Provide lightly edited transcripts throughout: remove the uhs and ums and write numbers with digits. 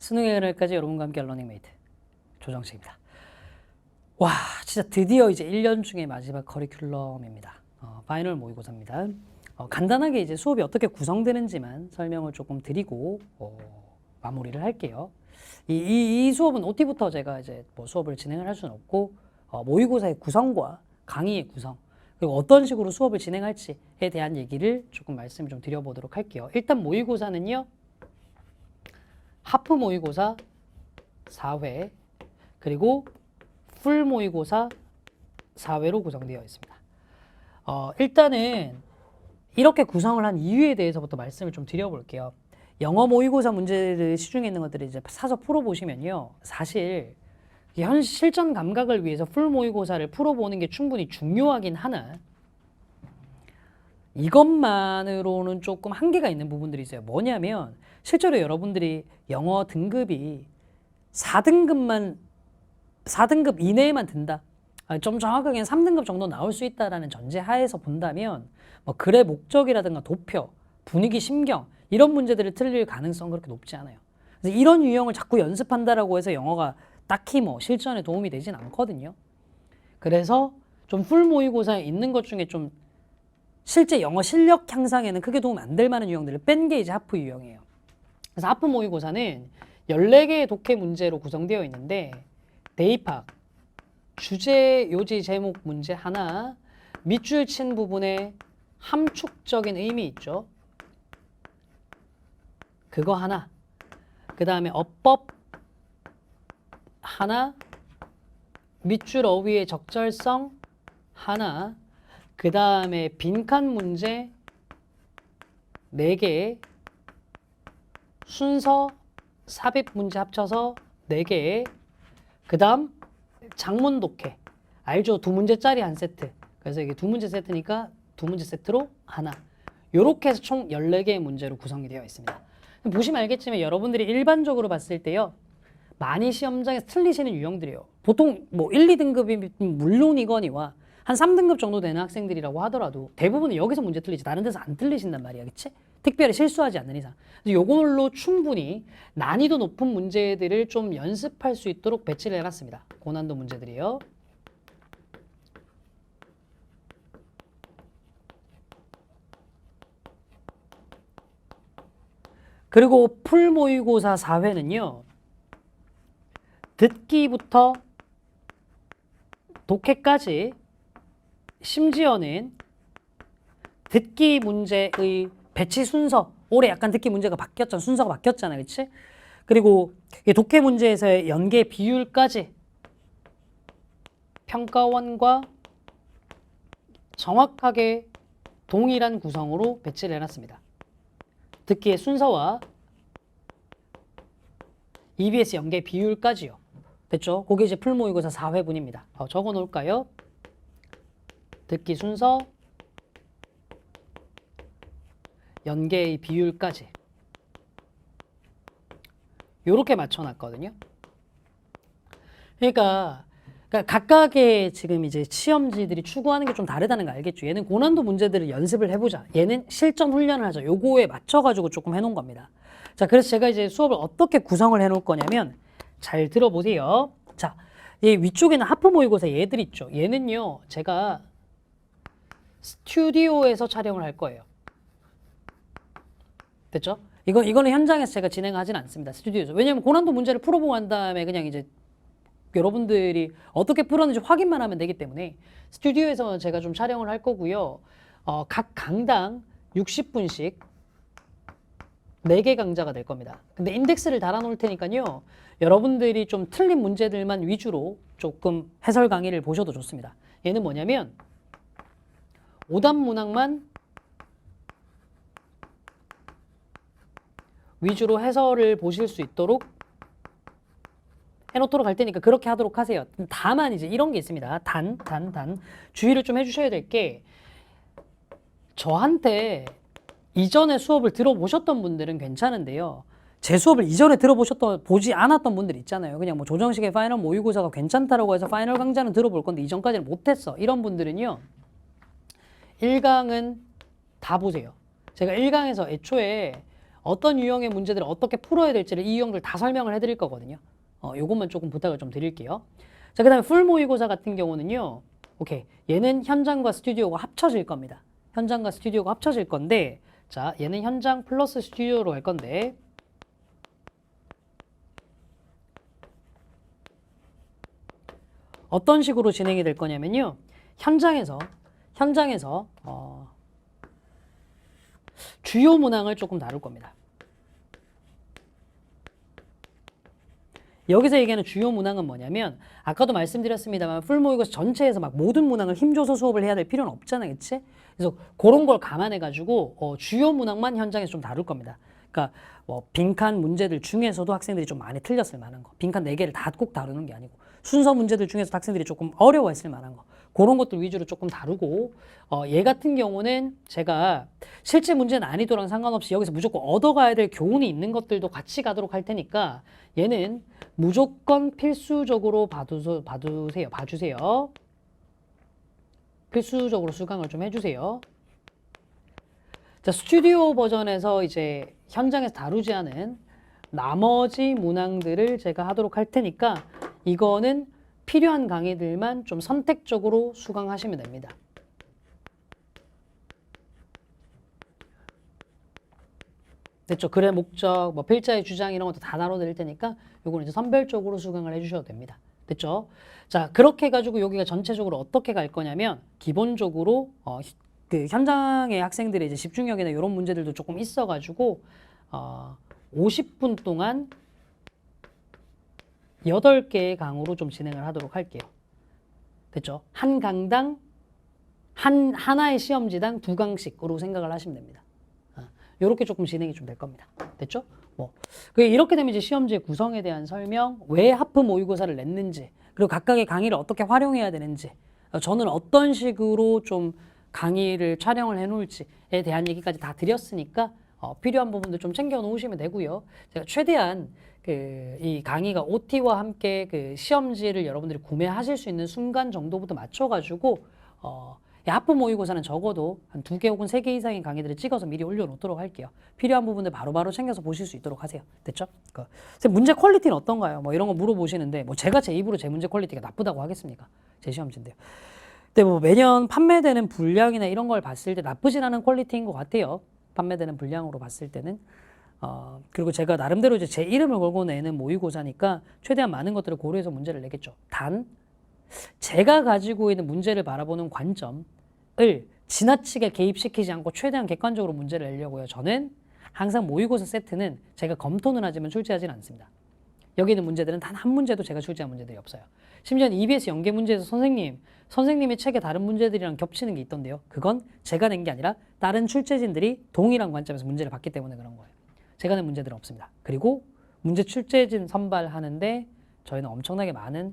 수능의 그날까지 여러분과 함께 러닝메이트 조정식입니다. 와, 진짜 드디어 이제 1년 중에 마지막 커리큘럼입니다. 파이널 모의고사입니다. 간단하게 이제 수업이 어떻게 구성되는지만 설명을 조금 드리고 마무리를 할게요. 이 수업은 OT부터 제가 이제 뭐 수업을 진행을 할 수는 없고 모의고사의 구성과 강의의 구성 그리고 어떤 식으로 수업을 진행할지에 대한 얘기를 조금 말씀을 좀 드려보도록 할게요. 일단 모의고사는요. 하프 모의고사 4회 그리고 풀 모의고사 4회로 구성되어 있습니다. 일단은 이렇게 구성을 한 이유에 대해서부터 말씀을 좀 드려볼게요. 영어 모의고사 문제를 시중에 있는 것들을 이제 사서 풀어보시면요. 사실 현 실전 감각을 위해서 풀 모의고사를 풀어보는 게 충분히 중요하긴 하나 이것만으로는 조금 한계가 있는 부분들이 있어요. 뭐냐면 실제로 여러분들이 영어 등급이 4등급 이내에만 든다. 좀 정확하게는 3등급 정도 나올 수 있다라는 전제 하에서 본다면 뭐 글의 목적이라든가 도표, 분위기, 심경 이런 문제들을 틀릴 가능성은 그렇게 높지 않아요. 그래서 이런 유형을 자꾸 연습한다라고 해서 영어가 딱히 뭐 실전에 도움이 되진 않거든요. 그래서 좀 풀 모의고사에 있는 것 중에 좀 실제 영어 실력 향상에는 크게 도움 안 될 만한 유형들을 뺀 게 이제 하프 유형이에요. 그래서 하프 모의고사는 14개의 독해 문제로 구성되어 있는데 대입학, 주제, 요지, 제목 문제 하나, 밑줄 친 부분에 함축적인 의미 있죠. 그거 하나, 그 다음에 어법 하나, 밑줄 어휘의 적절성 하나, 그 다음에 빈칸 문제 4개, 순서 삽입 문제 합쳐서 4개, 그 다음 장문 독해 알죠? 2문제짜리 한 세트. 그래서 이게 2문제 세트니까 2문제 세트로 하나. 요렇게 해서 총 14개의 문제로 구성이 되어 있습니다. 보시면 알겠지만 여러분들이 일반적으로 봤을 때요. 많이 시험장에서 틀리시는 유형들이에요. 보통 뭐 1, 2등급이 물론이거니와 한 3등급 정도 되는 학생들이라고 하더라도 대부분은 여기서 문제 틀리지 다른 데서 안 틀리신단 말이야. 그치? 특별히 실수하지 않는 이상. 요걸로 충분히 난이도 높은 문제들을 좀 연습할 수 있도록 배치를 해놨습니다. 고난도 문제들이요. 그리고 풀 모의고사 4회는요. 듣기부터 독해까지 심지어는 듣기 문제의 배치 순서 올해 약간 듣기 문제가 바뀌었잖아. 순서가 바뀌었잖아. 그치? 그리고 독해 문제에서의 연계 비율까지 평가원과 정확하게 동일한 구성으로 배치를 해놨습니다. 듣기의 순서와 EBS 연계 비율까지요. 됐죠? 그게 이제 풀모의고사 4회분입니다. 적어 놓을까요? 듣기 순서, 연계의 비율까지. 요렇게 맞춰놨거든요. 그러니까 각각의 지금 이제 시험지들이 추구하는 게 좀 다르다는 거 알겠죠? 얘는 고난도 문제들을 연습을 해보자. 얘는 실전 훈련을 하자. 요거에 맞춰가지고 조금 해놓은 겁니다. 자, 그래서 제가 이제 수업을 어떻게 구성을 해놓을 거냐면 잘 들어보세요. 자, 이 위쪽에는 하프 모의고사 얘들 있죠. 얘는요, 제가 스튜디오에서 촬영을 할 거예요. 됐죠? 이거는 현장에서 제가 진행하진 않습니다. 스튜디오에서. 왜냐면 고난도 문제를 풀어보고 한 다음에 그냥 이제 여러분들이 어떻게 풀었는지 확인만 하면 되기 때문에 스튜디오에서 제가 좀 촬영을 할 거고요. 각 강당 60분씩 4개 강좌가 될 겁니다. 근데 인덱스를 달아놓을 테니까요. 여러분들이 좀 틀린 문제들만 위주로 조금 해설 강의를 보셔도 좋습니다. 얘는 뭐냐면 오답 문항만 위주로 해설을 보실 수 있도록 해놓도록 할 테니까 그렇게 하도록 하세요. 다만 이제 이런 게 있습니다. 주의를 좀 해주셔야 될 게 저한테 이전에 수업을 들어보셨던 분들은 괜찮은데요. 제 수업을 이전에 보지 않았던 분들 있잖아요. 그냥 뭐 조정식의 파이널 모의고사가 괜찮다라고 해서 파이널 강좌는 들어볼 건데 이전까지는 못했어. 이런 분들은요. 1강은 다 보세요. 제가 1강에서 애초에 어떤 유형의 문제들을 어떻게 풀어야 될지를 이 유형들 다 설명을 해드릴 거거든요. 요것만 조금 부탁을 좀 드릴게요. 자, 그 다음에 풀 모의고사 같은 경우는요. 오케이. 얘는 현장과 스튜디오가 합쳐질 겁니다. 현장과 스튜디오가 합쳐질 건데, 자, 얘는 현장 플러스 스튜디오로 갈 건데, 어떤 식으로 진행이 될 거냐면요. 현장에서 주요 문항을 조금 다룰 겁니다. 여기서 얘기하는 주요 문항은 뭐냐면 아까도 말씀드렸습니다만 풀 모의고사 전체에서 막 모든 문항을 힘줘서 수업을 해야 될 필요는 없잖아요. 그치? 그래서 그런 걸 감안해가지고 주요 문항만 현장에서 좀 다룰 겁니다. 그러니까 뭐 빈칸 문제들 중에서도 학생들이 좀 많이 틀렸을 만한 거. 빈칸 4개를 다 꼭 다루는 게 아니고 순서 문제들 중에서 학생들이 조금 어려워했을 만한 거. 그런 것들 위주로 조금 다루고 얘 같은 경우는 제가 실제 문제 난이도랑 상관없이 여기서 무조건 얻어가야 될 교훈이 있는 것들도 같이 가도록 할 테니까 얘는 무조건 필수적으로 봐주세요. 필수적으로 수강을 좀 해주세요. 자, 스튜디오 버전에서 이제 현장에서 다루지 않은 나머지 문항들을 제가 하도록 할 테니까 이거는 필요한 강의들만 좀 선택적으로 수강하시면 됩니다. 됐죠? 글의 목적, 뭐 필자의 주장 이런 것도 다 다뤄드릴 테니까 요거는 이제 선별적으로 수강을 해주셔도 됩니다. 됐죠? 자, 그렇게 해가지고 여기가 전체적으로 어떻게 갈 거냐면 기본적으로 그 현장의 학생들의 이제 집중력이나 이런 문제들도 조금 있어가지고 50분 동안 8개의 강으로 좀 진행을 하도록 할게요. 됐죠? 한 강당 하나의 시험지당 2강씩으로 생각을 하시면 됩니다. 이렇게 조금 진행이 좀 될 겁니다. 됐죠? 뭐 이렇게 되면 이제 시험지의 구성에 대한 설명, 왜 하프 모의고사를 냈는지, 그리고 각각의 강의를 어떻게 활용해야 되는지, 저는 어떤 식으로 좀 강의를 촬영을 해놓을지에 대한 얘기까지 다 드렸으니까 필요한 부분도 좀 챙겨 놓으시면 되고요. 제가 최대한 이 강의가 OT와 함께 그 시험지를 여러분들이 구매하실 수 있는 순간 정도부터 맞춰가지고 하프 모의고사는 적어도 한 2개 혹은 3개 이상의 강의들을 찍어서 미리 올려놓도록 할게요. 필요한 부분들 바로바로 챙겨서 보실 수 있도록 하세요. 됐죠? 문제 퀄리티는 어떤가요? 뭐 이런 거 물어보시는데 뭐 제가 제 입으로 제 문제 퀄리티가 나쁘다고 하겠습니까? 제 시험지인데요. 근데 뭐 매년 판매되는 분량이나 이런 걸 봤을 때 나쁘진 않은 퀄리티인 것 같아요. 판매되는 분량으로 봤을 때는. 그리고 제가 나름대로 이제 제 이름을 걸고 내는 모의고사니까 최대한 많은 것들을 고려해서 문제를 내겠죠. 단, 제가 가지고 있는 문제를 바라보는 관점을 지나치게 개입시키지 않고 최대한 객관적으로 문제를 내려고요. 저는 항상 모의고사 세트는 제가 검토는 하지만 출제하지는 않습니다. 여기 있는 문제들은 단 한 문제도 제가 출제한 문제들이 없어요. 심지어는 EBS 연계 문제에서 선생님의 책에 다른 문제들이랑 겹치는 게 있던데요. 그건 제가 낸 게 아니라 다른 출제진들이 동일한 관점에서 문제를 봤기 때문에 그런 거예요. 제가 낸 문제들은 없습니다. 그리고 문제 출제진 선발하는데 저희는 엄청나게 많은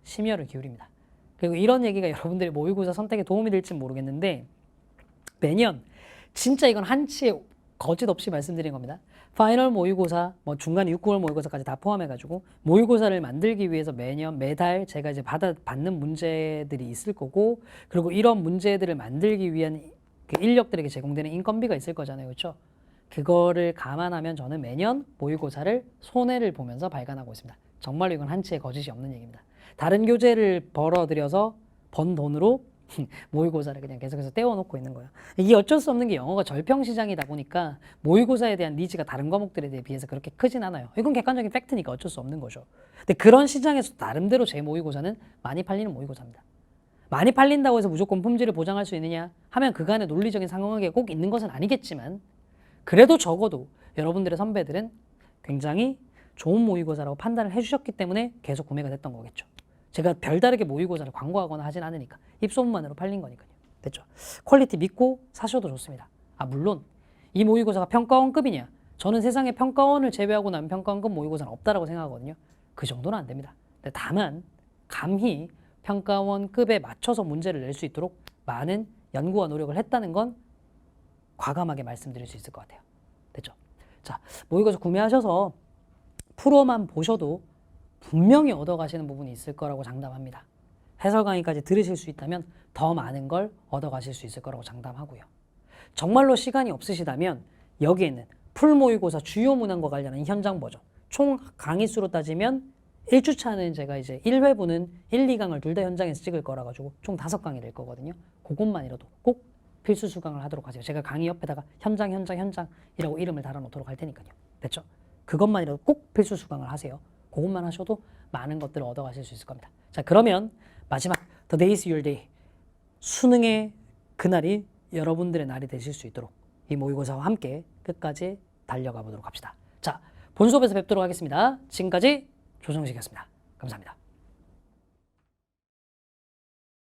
심혈을 기울입니다. 그리고 이런 얘기가 여러분들의 모의고사 선택에 도움이 될지는 모르겠는데 매년 진짜 이건 한치의 거짓 없이 말씀드린 겁니다. 파이널 모의고사, 뭐 중간 6개월 모의고사까지 다 포함해가지고 모의고사를 만들기 위해서 매달 제가 이제 받는 문제들이 있을 거고, 그리고 이런 문제들을 만들기 위한 그 인력들에게 제공되는 인건비가 있을 거잖아요. 그렇죠? 그거를 감안하면 저는 매년 모의고사를 손해를 보면서 발간하고 있습니다. 정말로 이건 한치의 거짓이 없는 얘기입니다. 다른 교재를 벌어들여서 번 돈으로 모의고사를 그냥 계속해서 떼어놓고 있는 거예요. 이게 어쩔 수 없는 게 영어가 절평시장이다 보니까 모의고사에 대한 니즈가 다른 과목들에 비해서 그렇게 크진 않아요. 이건 객관적인 팩트니까 어쩔 수 없는 거죠. 근데 그런 시장에서 나름대로 제 모의고사는 많이 팔리는 모의고사입니다. 많이 팔린다고 해서 무조건 품질을 보장할 수 있느냐 하면 그간의 논리적인 상황이 꼭 있는 것은 아니겠지만, 그래도 적어도 여러분들의 선배들은 굉장히 좋은 모의고사라고 판단을 해주셨기 때문에 계속 구매가 됐던 거겠죠. 제가 별다르게 모의고사를 광고하거나 하진 않으니까 입소문만으로 팔린 거니까요. 됐죠? 퀄리티 믿고 사셔도 좋습니다. 물론 이 모의고사가 평가원급이냐? 저는 세상에 평가원을 제외하고 나면 평가원급 모의고사는 없다라고 생각하거든요. 그 정도는 안 됩니다. 근데 다만 감히 평가원급에 맞춰서 문제를 낼 수 있도록 많은 연구와 노력을 했다는 건 과감하게 말씀드릴 수 있을 것 같아요. 됐죠? 자, 모의고사 구매하셔서 프로만 보셔도 분명히 얻어가시는 부분이 있을 거라고 장담합니다. 해설 강의까지 들으실 수 있다면 더 많은 걸 얻어가실 수 있을 거라고 장담하고요. 정말로 시간이 없으시다면 여기에 있는 풀 모의고사 주요 문항과 관련한 현장 버전. 총 강의 수로 따지면 1주차는 제가 이제 1회부는 1, 2강을 둘 다 현장에서 찍을 거라 가지고 총 5강이 될 거거든요. 그것만이라도 꼭 필수 수강을 하도록 하세요. 제가 강의 옆에다가 현장이라고 이름을 달아놓도록 할 테니까요. 됐죠? 그것만이라도 꼭 필수 수강을 하세요. 그것만 하셔도 많은 것들을 얻어가실 수 있을 겁니다. 자, 그러면 마지막 The day is your day. 수능의 그날이 여러분들의 날이 되실 수 있도록 이 모의고사와 함께 끝까지 달려가 보도록 합시다. 자, 본 수업에서 뵙도록 하겠습니다. 지금까지 조정식이었습니다. 감사합니다.